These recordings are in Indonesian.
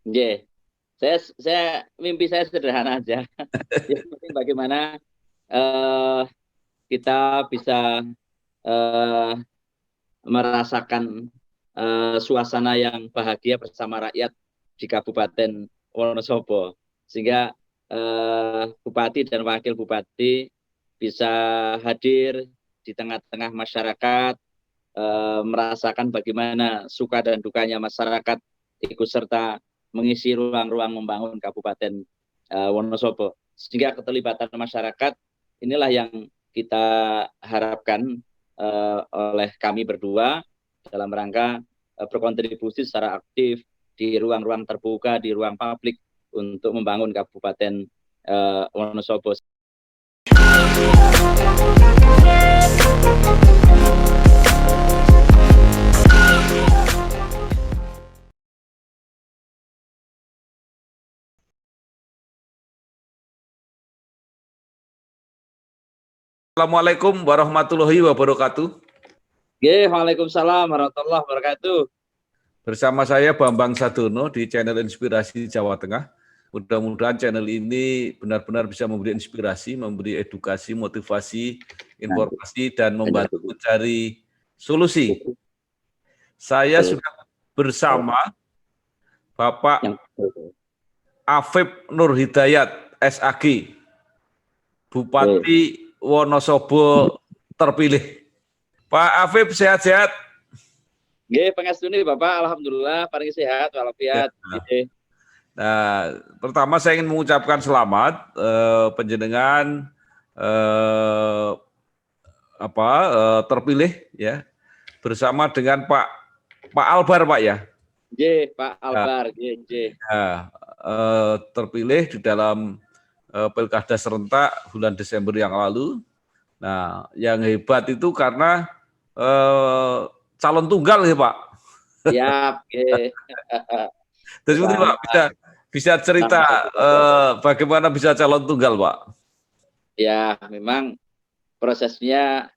Nggih. Saya mimpi saya sederhana aja. Yang penting bagaimana eh, kita bisa eh, merasakan suasana yang bahagia bersama rakyat di Kabupaten Wonosobo, sehingga Bupati dan Wakil Bupati bisa hadir di tengah-tengah masyarakat, merasakan bagaimana suka dan dukanya masyarakat, ikut serta mengisi ruang-ruang membangun Kabupaten Wonosobo. Sehingga keterlibatan masyarakat inilah yang kita harapkan oleh kami berdua dalam rangka berkontribusi secara aktif di ruang-ruang terbuka, di ruang publik untuk membangun Kabupaten Wonosobo. Assalamualaikum warahmatullahi wabarakatuh. Waalaikumsalam warahmatullahi wabarakatuh. Bersama saya Bambang Sadono di channel Inspirasi Jawa Tengah. Mudah-mudahan channel ini benar-benar bisa memberi inspirasi, memberi edukasi, motivasi, informasi, dan membantu mencari solusi. Saya sudah bersama Bapak Afif Nur Hidayat, SAG, Bupati Wonosobo terpilih. Pak Afif, sehat-sehat? Nggih, pangestune Bapak, alhamdulillah paling sehat walafiat. Ya. Nah, pertama saya ingin mengucapkan selamat penjenengan terpilih ya bersama dengan Pak Albar, Pak ya. Nggih, Pak Albar, nggih. Nah, terpilih di dalam Pilkada serentak bulan Desember yang lalu. Nah, yang hebat itu karena calon tunggal ya Pak. Siap, Terus Pak bisa cerita bagaimana bisa calon tunggal Pak? Ya, memang prosesnya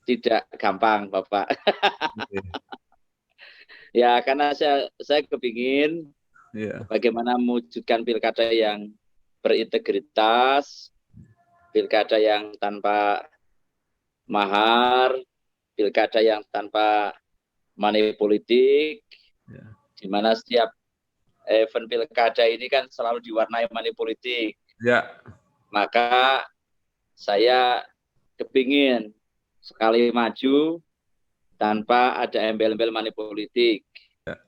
tidak gampang Bapak. Ya, karena saya kepingin bagaimana mewujudkan pilkada yang berintegritas, pilkada yang tanpa mahar, pilkada yang tanpa money politik, di mana setiap event pilkada ini kan selalu diwarnai money politik. Ya. Maka saya kepingin sekali maju tanpa ada embel-embel money politik. Ya.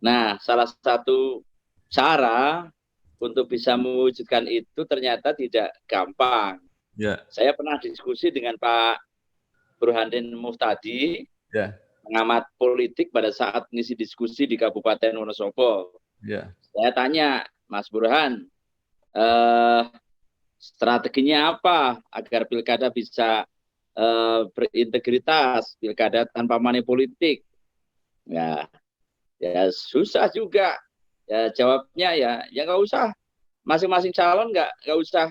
Nah, salah satu cara untuk bisa mewujudkan itu ternyata tidak gampang. Ya. Saya pernah diskusi dengan Pak Burhanuddin Muhtadi, pengamat politik pada saat ngisi diskusi di Kabupaten Wonosobo. Saya tanya, Mas Burhan, strateginya apa agar pilkada bisa berintegritas, pilkada tanpa money politik? Ya susah juga. Ya jawabnya ya nggak usah, masing-masing calon nggak usah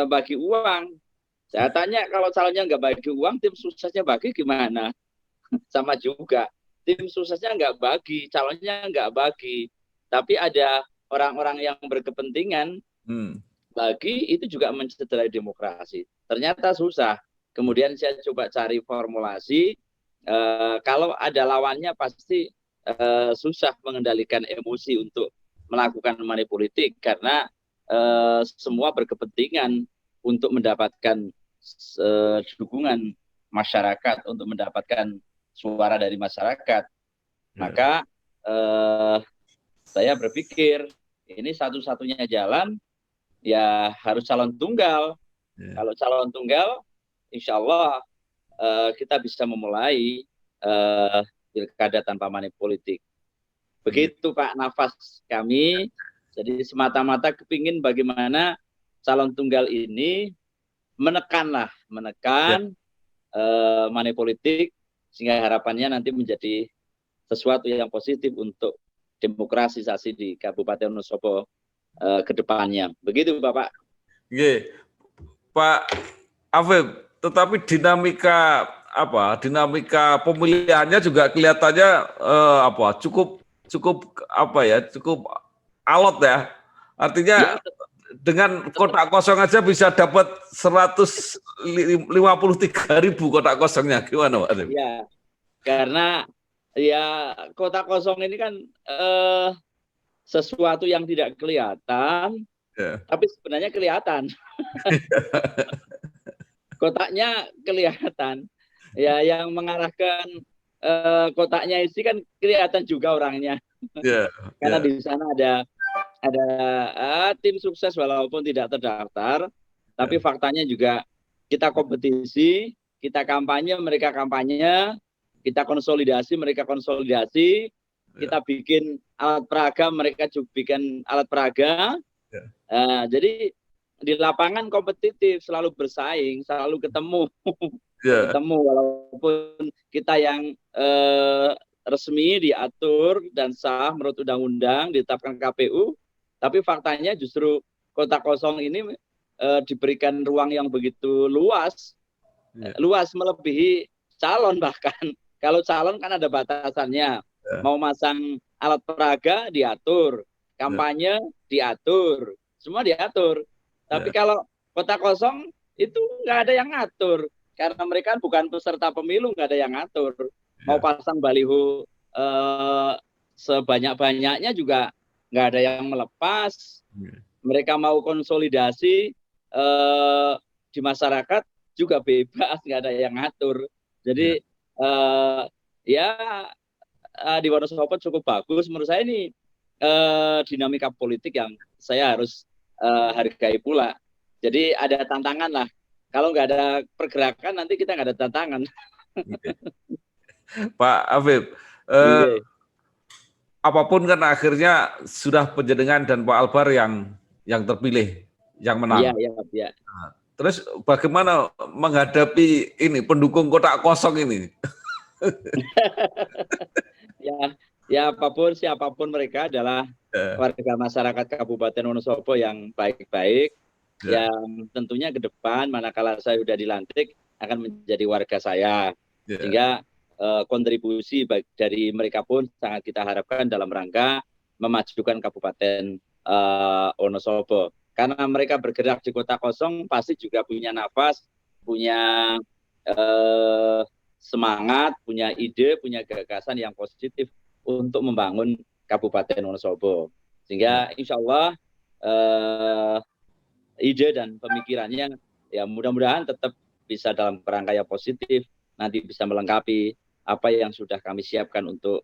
bagi uang. Saya tanya, kalau calonnya nggak bagi uang, tim suksesnya bagi gimana? Sama juga, tim suksesnya nggak bagi, calonnya nggak bagi, tapi ada orang-orang yang berkepentingan bagi, itu juga mencederai demokrasi. Ternyata susah. Kemudian saya coba cari formulasi, kalau ada lawannya pasti susah mengendalikan emosi untuk melakukan money politik, karena semua berkepentingan untuk mendapatkan dukungan masyarakat, untuk mendapatkan suara dari masyarakat. Maka saya berpikir ini satu-satunya jalan ya harus calon tunggal. Kalau calon tunggal, insya Allah kita bisa memulai pilkada tanpa money politik. Begitu Pak nafas kami. Jadi semata-mata kepingin bagaimana calon tunggal ini menekan money politik, sehingga harapannya nanti menjadi sesuatu yang positif untuk demokratisasi di Kabupaten Wonosobo ke depannya. Begitu Bapak. Oke. Pak Afif, tetapi dinamika pemilihannya juga kelihatannya cukup alot ya. Artinya Ya, dengan kotak kosong aja bisa dapat 153.000 kotak kosongnya. Gimana Pak Arif? ya, karena ya kota kosong ini kan sesuatu yang tidak kelihatan, Ya. tapi sebenarnya kelihatan. Kotaknya kelihatan. Ya, yang mengarahkan kotaknya isi kan kelihatan juga orangnya. Ya, Karena ya, di sana ada tim sukses walaupun tidak terdaftar, tapi ya, faktanya juga kita kompetisi, kita kampanye, kita konsolidasi, mereka konsolidasi, ya, kita bikin alat peraga, mereka juga bikin alat peraga. ya, Jadi di lapangan kompetitif, selalu bersaing, selalu ketemu, ya, ketemu walaupun kita yang resmi diatur dan sah menurut undang-undang ditetapkan KPU, tapi faktanya justru kota kosong ini diberikan ruang yang begitu luas, ya, luas melebihi calon bahkan. Kalau calon kan ada batasannya, ya, mau masang alat peraga diatur, ya, kampanye diatur, semua diatur. Tapi ya, kalau kota kosong itu nggak ada yang ngatur, karena mereka bukan peserta pemilu, nggak ada yang ngatur. Mau ya, pasang baliho sebanyak-banyaknya juga nggak ada yang melepas. Mereka mau konsolidasi di masyarakat juga bebas, nggak ada yang ngatur. ya, Jadi ya di Wonosobo cukup bagus menurut saya ini dinamika politik yang saya harus hargai pula. Jadi ada tantangan lah. Kalau nggak ada pergerakan nanti kita nggak ada tantangan. ya. Pak Afif, eh, Iya, apapun kan akhirnya sudah penjaringan dan Pak Albar yang terpilih, yang iya, menang. iya, iya. Terus bagaimana menghadapi ini pendukung kotak kosong ini? Ya, ya apapun siapapun mereka adalah Ya, warga masyarakat Kabupaten Wonosobo yang baik-baik, ya, yang tentunya ke depan manakala saya sudah dilantik akan menjadi warga saya. ya, Sehingga kontribusi dari mereka pun sangat kita harapkan dalam rangka memajukan Kabupaten Wonosobo. Karena mereka bergerak di kota kosong pasti juga punya nafas, punya eh, semangat, punya ide, punya gagasan yang positif untuk membangun Kabupaten Wonosobo. ya. Sehingga insya Allah eh, ide dan pemikirannya ya mudah-mudahan tetap bisa dalam kerangka yang positif, nanti bisa melengkapi apa yang sudah kami siapkan untuk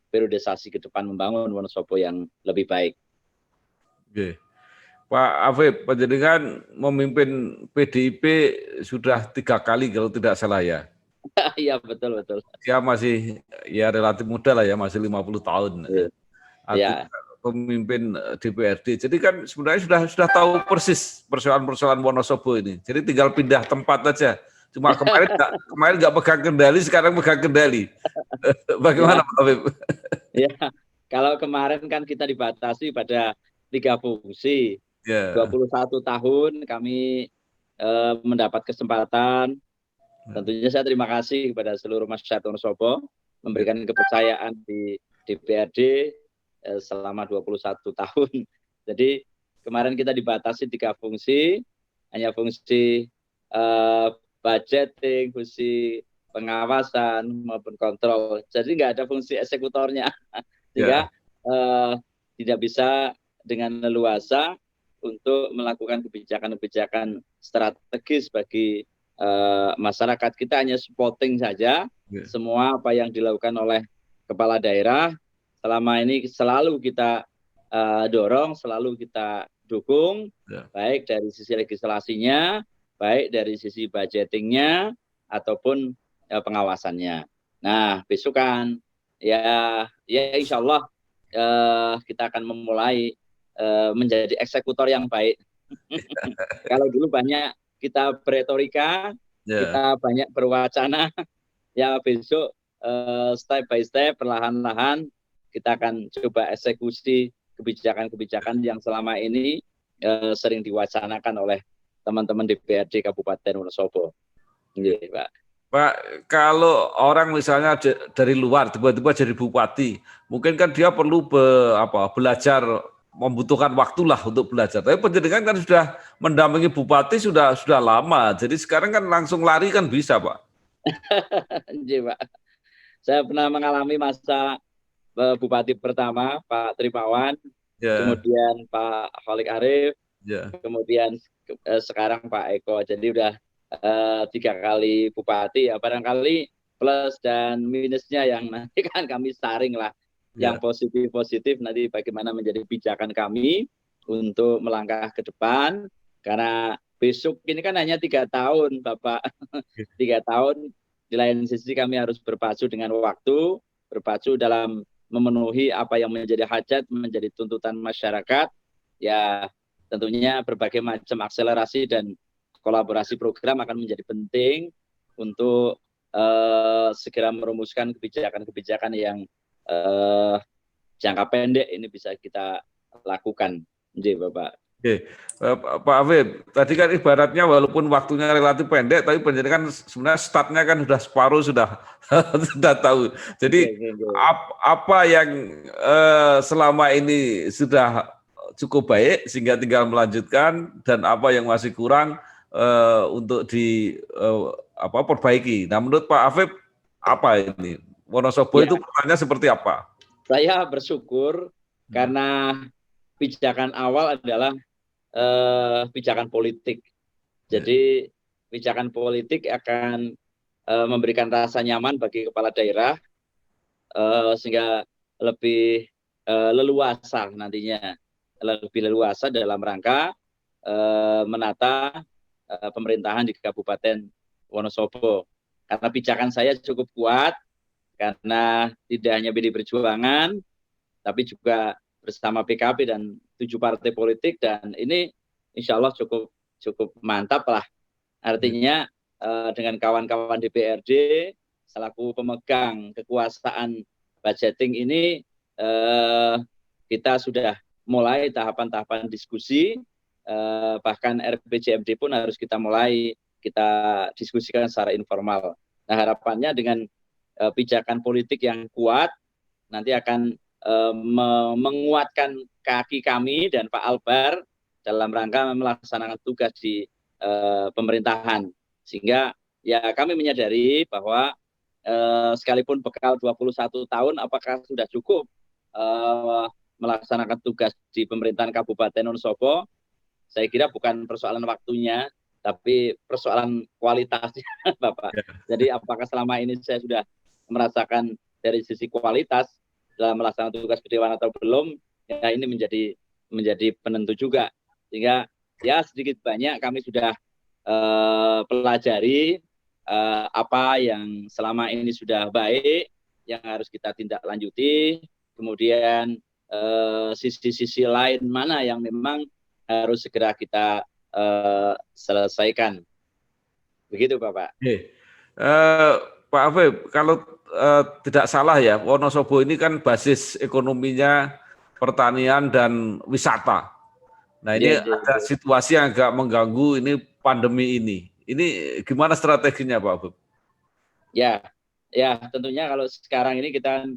periodisasi ke depan membangun Wonosobo yang lebih baik. Oke. Pak Afif, panjenengan memimpin PDIP sudah 3 kali kalau tidak salah ya. Iya betul betul. Dia masih ya relatif muda lah ya, masih 50 tahun. Artinya Ya, pemimpin DPRD. Jadi kan sebenarnya sudah tahu persis persoalan-persoalan Wonosobo ini. Jadi tinggal pindah tempat aja. Cuma kemarin nggak pegang kendali, sekarang pegang kendali. Bagaimana ya, Pak Afif? ya. Kalau kemarin kan kita dibatasi pada 3 fungsi. Ya, 21 tahun kami mendapat kesempatan. Tentunya saya terima kasih kepada seluruh masyarakat Wonosobo ya, memberikan kepercayaan di DPRD selama 21 tahun. Jadi kemarin kita dibatasi 3 fungsi, hanya fungsi eh, budgeting, fungsi pengawasan maupun kontrol. Jadi nggak ada fungsi eksekutornya, sehingga ya, eh, tidak bisa dengan leluasa untuk melakukan kebijakan-kebijakan strategis bagi masyarakat. Kita hanya supporting saja ya, semua apa yang dilakukan oleh kepala daerah selama ini selalu kita dorong, selalu kita dukung, ya. baik dari sisi legislasinya, baik dari sisi budgetingnya, ataupun pengawasannya. Nah, besok kan ya insya Allah kita akan memulai menjadi eksekutor yang baik. Kalau dulu banyak kita beretorika, Ya. kita banyak berwacana, ya besok step by step, perlahan-lahan kita akan coba eksekusi kebijakan-kebijakan yang selama ini sering diwacanakan oleh teman-teman DPRD Kabupaten Wonosobo. Iya, Pak. Pak, kalau orang misalnya dari luar tiba-tiba jadi bupati, mungkin kan dia perlu belajar, membutuhkan waktu lah untuk belajar. Tapi penjaringan kan sudah mendampingi bupati sudah lama, jadi sekarang kan langsung lari kan bisa, Pak. Iya, Pak. Saya pernah mengalami masa Bupati pertama Pak Trimawan, Ya, kemudian Pak Holik Arif, ya, kemudian sekarang Pak Eko. Jadi udah 3 kali bupati, ya barangkali plus dan minusnya yang nanti kan kami saring lah. ya, Yang positif-positif nanti bagaimana menjadi pijakan kami untuk melangkah ke depan. Karena besok ini kan hanya 3 tahun, Bapak. 3 tahun. Di lain sisi kami harus berpacu dengan waktu, berpacu dalam memenuhi apa yang menjadi hajat, menjadi tuntutan masyarakat. Ya, tentunya berbagai macam akselerasi dan kolaborasi program akan menjadi penting untuk segera merumuskan kebijakan-kebijakan yang jangka pendek ini bisa kita lakukan. Jadi, Bapak. oke. Pak Afif, tadi kan ibaratnya walaupun waktunya relatif pendek, tapi penjaringan sebenarnya startnya kan sudah separuh sudah sudah tahu. Oke, Jadi oke, oke. apa yang selama ini sudah cukup baik sehingga tinggal melanjutkan dan apa yang masih kurang untuk perbaiki. Nah, menurut Pak Afif apa ini? Wonosobo Ya, itu pertanyaannya seperti apa? saya bersyukur karena pijakan awal adalah pijakan politik. Ya, Jadi pijakan politik akan memberikan rasa nyaman bagi kepala daerah sehingga lebih leluasa nantinya, lebih leluasa dalam rangka menata pemerintahan di Kabupaten Wonosobo. Karena pijakan saya cukup kuat, karena tidak hanya PD Perjuangan, tapi juga bersama PKB dan 7 partai politik, dan ini insya Allah cukup cukup mantap lah. ya, Artinya dengan kawan-kawan DPRD selaku pemegang kekuasaan budgeting ini kita sudah mulai tahapan-tahapan diskusi, bahkan RPJMD pun harus kita mulai kita diskusikan secara informal. Nah, harapannya dengan pijakan politik yang kuat nanti akan menguatkan kaki kami dan Pak Albar dalam rangka melaksanakan tugas di pemerintahan. Sehingga ya kami menyadari bahwa sekalipun bekal 21 tahun apakah sudah cukup melaksanakan tugas di pemerintahan Kabupaten Wonosobo. Saya kira bukan persoalan waktunya, tapi persoalan kualitasnya, Bapak. Jadi apakah selama ini saya sudah merasakan dari sisi kualitas dalam melaksanakan tugas kedewan atau belum, ya ini menjadi penentu juga. Sehingga ya sedikit banyak kami sudah pelajari apa yang selama ini sudah baik, yang harus kita tindak lanjuti, kemudian sisi-sisi lain mana yang memang harus segera kita selesaikan. Begitu, Bapak. oke. Pak Afif, kalau tidak salah ya, Wonosobo ini kan basis ekonominya pertanian dan wisata. Nah ini Yeah, yeah, ada yeah. situasi yang agak mengganggu ini pandemi ini. Ini gimana strateginya Pak Afif? Ya, ya tentunya kalau sekarang ini kita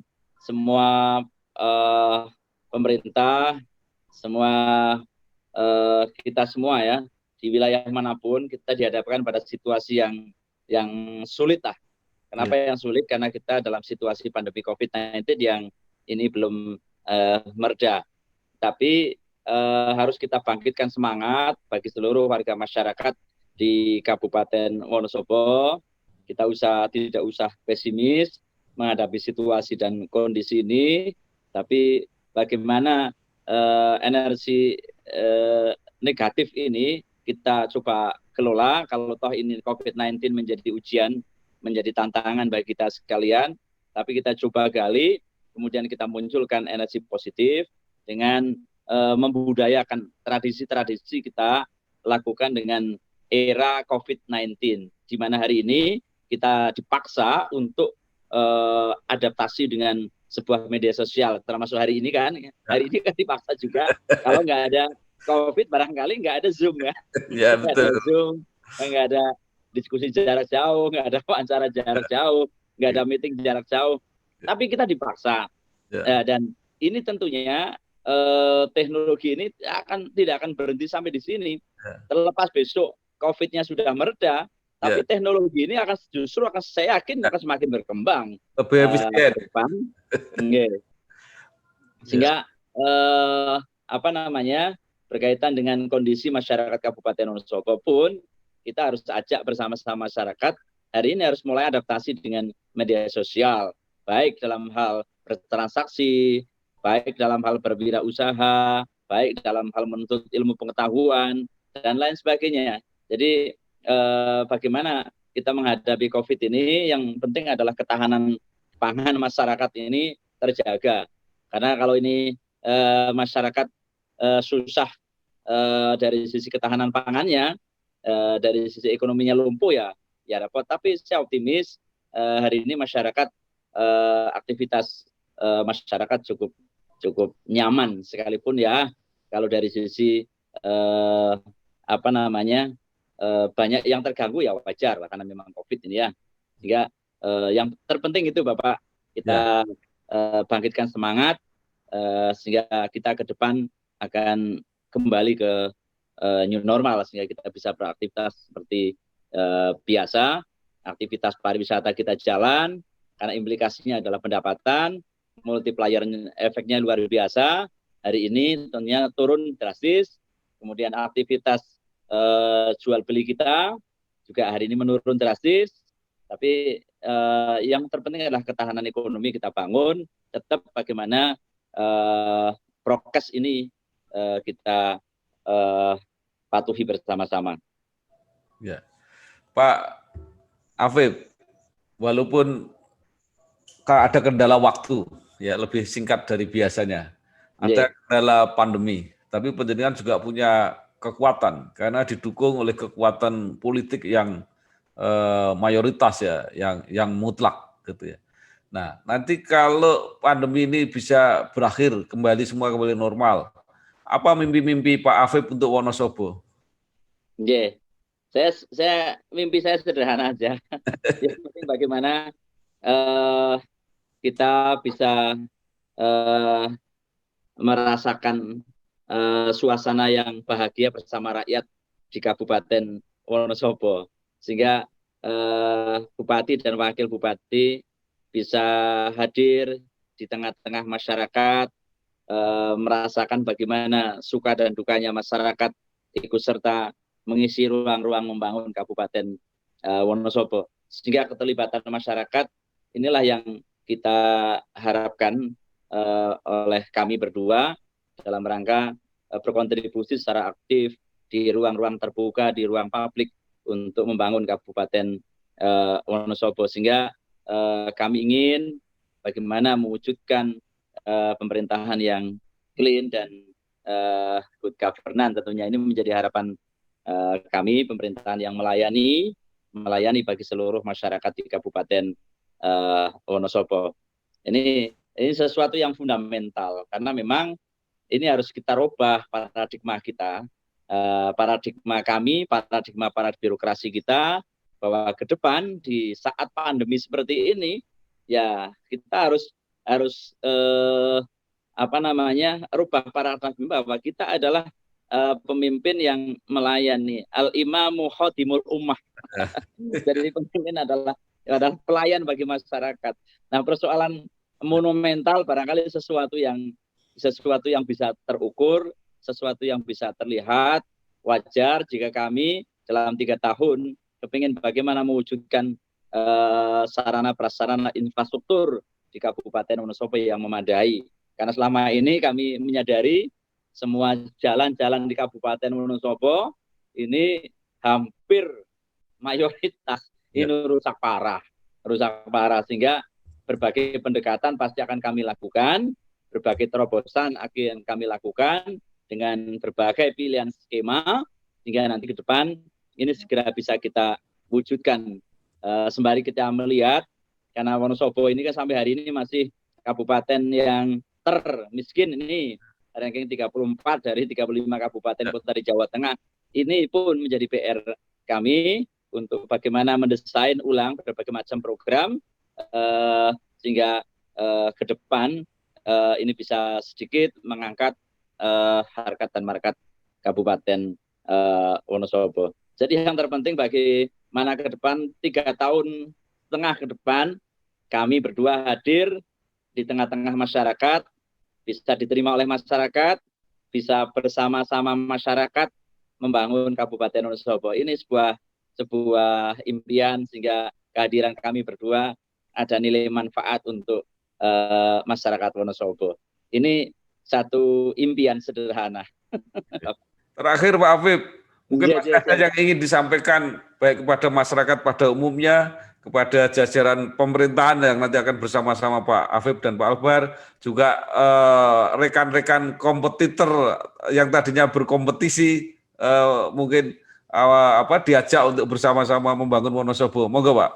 semua eh, pemerintah, semua kita semua ya di wilayah manapun kita dihadapkan pada situasi yang sulit lah. Kenapa Ya, yang sulit? Karena kita dalam situasi pandemi COVID-19 yang ini belum mereda. Tapi harus kita bangkitkan semangat bagi seluruh warga masyarakat di Kabupaten Wonosobo. Kita tidak usah pesimis menghadapi situasi dan kondisi ini, tapi bagaimana energi negatif ini kita coba kelola. Kalau toh ini COVID-19 menjadi ujian, menjadi tantangan bagi kita sekalian, tapi kita coba gali, kemudian kita munculkan energi positif dengan membudayakan tradisi-tradisi kita lakukan dengan era COVID-19, di mana hari ini kita dipaksa untuk adaptasi dengan sebuah media sosial, termasuk hari ini kan. Hari ini kan dipaksa juga, kalau nggak ada COVID barangkali nggak ada Zoom ya. ya Nggak ada betul. Zoom, nggak ada diskusi jarak jauh, nggak ada wawancara jarak jauh, nggak ada meeting jarak jauh. Tapi kita dipaksa. Dan ini tentunya teknologi ini tidak akan berhenti sampai di sini. Terlepas besok COVID-nya sudah mereda, tapi teknologi ini justru saya yakin akan semakin berkembang. Lebih efisien. Sehingga berkaitan dengan kondisi masyarakat Kabupaten Wonosobo pun kita harus ajak bersama-sama masyarakat hari ini harus mulai adaptasi dengan media sosial, baik dalam hal bertransaksi, baik dalam hal berwirausaha, baik dalam hal menuntut ilmu pengetahuan dan lain sebagainya. Jadi bagaimana kita menghadapi COVID ini, yang penting adalah ketahanan pangan masyarakat ini terjaga. Karena kalau ini masyarakat susah dari sisi ketahanan pangannya, dari sisi ekonominya lumpuh ya repot. Tapi saya optimis hari ini masyarakat aktivitas masyarakat cukup nyaman, sekalipun ya kalau dari sisi banyak yang terganggu ya wajar karena memang COVID ini ya. Sehingga yang terpenting itu Bapak, kita bangkitkan semangat sehingga kita ke depan akan kembali ke new normal, sehingga kita bisa beraktivitas seperti biasa, aktivitas pariwisata kita jalan, karena implikasinya adalah pendapatan, multiplier efeknya luar biasa. Hari ini tentunya turun drastis, kemudian aktivitas jual beli kita juga hari ini menurun drastis, tapi yang terpenting adalah ketahanan ekonomi kita bangun, tetap bagaimana prokes ini kita patuhi bersama-sama. Ya, Pak Afif, walaupun ada kendala waktu, ya lebih singkat dari biasanya, ada kendala pandemi, tapi penjaringan juga punya kekuatan karena didukung oleh kekuatan politik yang mayoritas ya, yang mutlak gitu ya. Nah, nanti kalau pandemi ini bisa berakhir, semua kembali normal, apa mimpi-mimpi Pak Afif untuk Wonosobo? Mimpi saya sederhana aja. Yang penting bagaimana kita bisa merasakan suasana yang bahagia bersama rakyat di Kabupaten Wonosobo, sehingga Bupati dan Wakil Bupati bisa hadir di tengah-tengah masyarakat, merasakan bagaimana suka dan dukanya masyarakat, ikut serta mengisi ruang-ruang membangun Kabupaten Wonosobo. Sehingga keterlibatan masyarakat inilah yang kita harapkan oleh kami berdua dalam rangka berkontribusi secara aktif di ruang-ruang terbuka, di ruang publik untuk membangun Kabupaten Wonosobo. Sehingga kami ingin bagaimana mewujudkan pemerintahan yang clean dan good governance. Tentunya ini menjadi harapan kami, pemerintahan yang melayani bagi seluruh masyarakat di Kabupaten Wonosobo. Ini sesuatu yang fundamental karena memang ini harus kita rubah paradigma kita, paradigma kami, paradigma para birokrasi kita, bahwa ke depan di saat pandemi seperti ini ya kita harus rubah paradigma bahwa kita adalah pemimpin yang melayani, al-imamu khadimul ummah. Jadi pemimpin adalah pelayan bagi masyarakat. Nah, persoalan monumental barangkali sesuatu yang bisa terukur, sesuatu yang bisa terlihat. Wajar jika kami dalam 3 tahun kepingin bagaimana mewujudkan sarana prasarana infrastruktur di Kabupaten Wonosobo yang memadai. Karena selama ini kami menyadari semua jalan-jalan di Kabupaten Wonosobo ini hampir mayoritas ini rusak parah, sehingga berbagai pendekatan pasti akan kami lakukan, berbagai terobosan akan kami lakukan dengan berbagai pilihan skema, sehingga nanti ke depan ini segera bisa kita wujudkan. Sembari kita melihat, karena Wonosobo ini kan sampai hari ini masih kabupaten yang termiskin, ini ranking 34 dari 35 kabupaten kota di Jawa Tengah. Ini pun menjadi PR kami untuk bagaimana mendesain ulang berbagai macam program sehingga ke depan ini bisa sedikit mengangkat harkat dan markat Kabupaten Wonosobo. Jadi yang terpenting bagaimana ke depan 3,5 tahun ke depan kami berdua hadir di tengah-tengah masyarakat, bisa diterima oleh masyarakat, bisa bersama-sama masyarakat membangun Kabupaten Wonosobo. Ini sebuah impian sehingga kehadiran kami berdua ada nilai manfaat untuk masyarakat Wonosobo. Ini satu impian sederhana. Terakhir Pak Afif, mungkin masih ada yang ingin disampaikan baik kepada masyarakat pada umumnya, kepada jajaran pemerintahan yang nanti akan bersama-sama Pak Afif dan Pak Albar, juga rekan-rekan kompetitor yang tadinya berkompetisi mungkin diajak untuk bersama-sama membangun Wonosobo. Monggo Pak.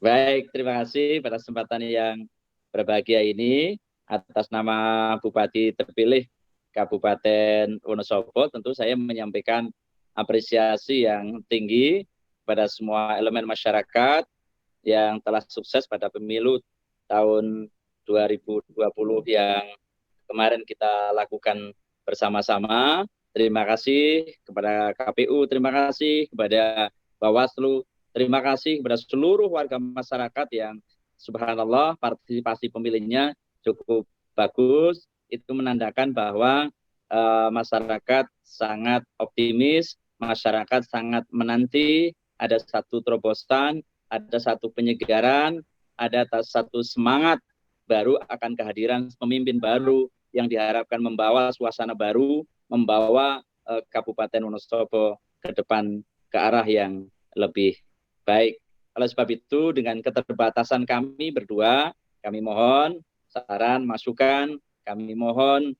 Baik, terima kasih pada kesempatan yang berbahagia ini. Atas nama Bupati terpilih Kabupaten Wonosobo, tentu saya menyampaikan apresiasi yang tinggi pada semua elemen masyarakat yang telah sukses pada pemilu tahun 2020 yang kemarin kita lakukan bersama-sama. Terima kasih kepada KPU, terima kasih kepada Bawaslu, terima kasih kepada seluruh warga masyarakat yang subhanallah partisipasi pemilihnya cukup bagus. Itu menandakan bahwa masyarakat sangat optimis, masyarakat sangat menanti ada satu terobosan, ada satu penyegaran, ada satu semangat baru akan kehadiran pemimpin baru yang diharapkan membawa suasana baru, membawa Kabupaten Wonosobo ke depan ke arah yang lebih baik. Oleh sebab itu, dengan keterbatasan kami berdua, kami mohon saran, masukan, kami mohon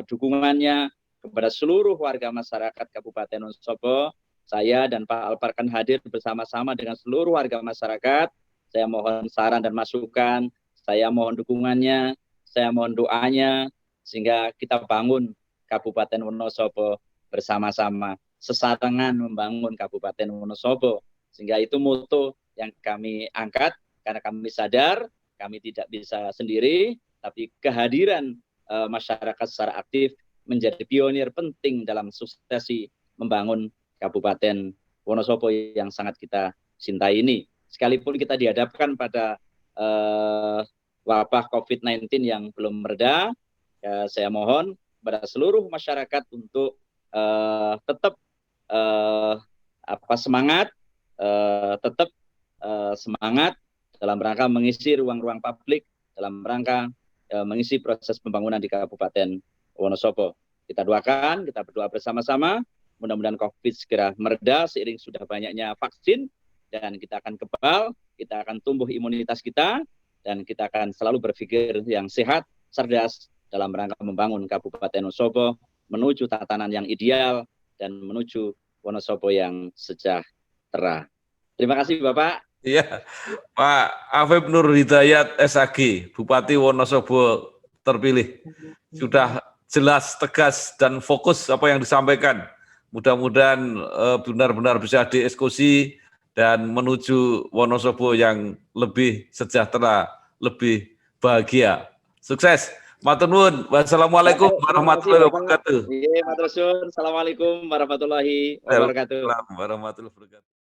dukungannya kepada seluruh warga masyarakat Kabupaten Wonosobo. Saya dan Pak Alpar akan hadir bersama-sama dengan seluruh warga masyarakat. Saya mohon saran dan masukan, saya mohon dukungannya, saya mohon doanya, sehingga kita bangun Kabupaten Wonosobo bersama-sama, sesarengan membangun Kabupaten Wonosobo. Sehingga itu moto yang kami angkat, karena kami sadar kami tidak bisa sendiri, tapi kehadiran masyarakat secara aktif menjadi pionir penting dalam suksesi membangun Kabupaten Wonosobo yang sangat kita cintai ini. Sekalipun kita dihadapkan pada wabah COVID-19 yang belum mereda, saya mohon kepada seluruh masyarakat untuk tetap semangat, tetap semangat dalam rangka mengisi ruang-ruang publik, dalam rangka mengisi proses pembangunan di Kabupaten Wonosobo. Kita doakan, kita berdoa bersama-sama, mudah-mudahan COVID segera mereda seiring sudah banyaknya vaksin, dan kita akan kebal, kita akan tumbuh imunitas kita, dan kita akan selalu berpikir yang sehat, cerdas dalam rangka membangun Kabupaten Wonosobo menuju tatanan yang ideal dan menuju Wonosobo yang sejahtera. Terima kasih Bapak. Iya, Pak Afif Nur Hidayat SAG, Bupati Wonosobo terpilih. Sudah jelas, tegas, dan fokus apa yang disampaikan. Mudah-mudahan benar-benar bisa dieksekusi dan menuju Wonosobo yang lebih sejahtera, lebih bahagia. Sukses. Matur nuwun. Wassalamualaikum warahmatullahi wabarakatuh. Iya, matur suwun. Assalamualaikum warahmatullahi wabarakatuh. Warahmatullahi wabarakatuh.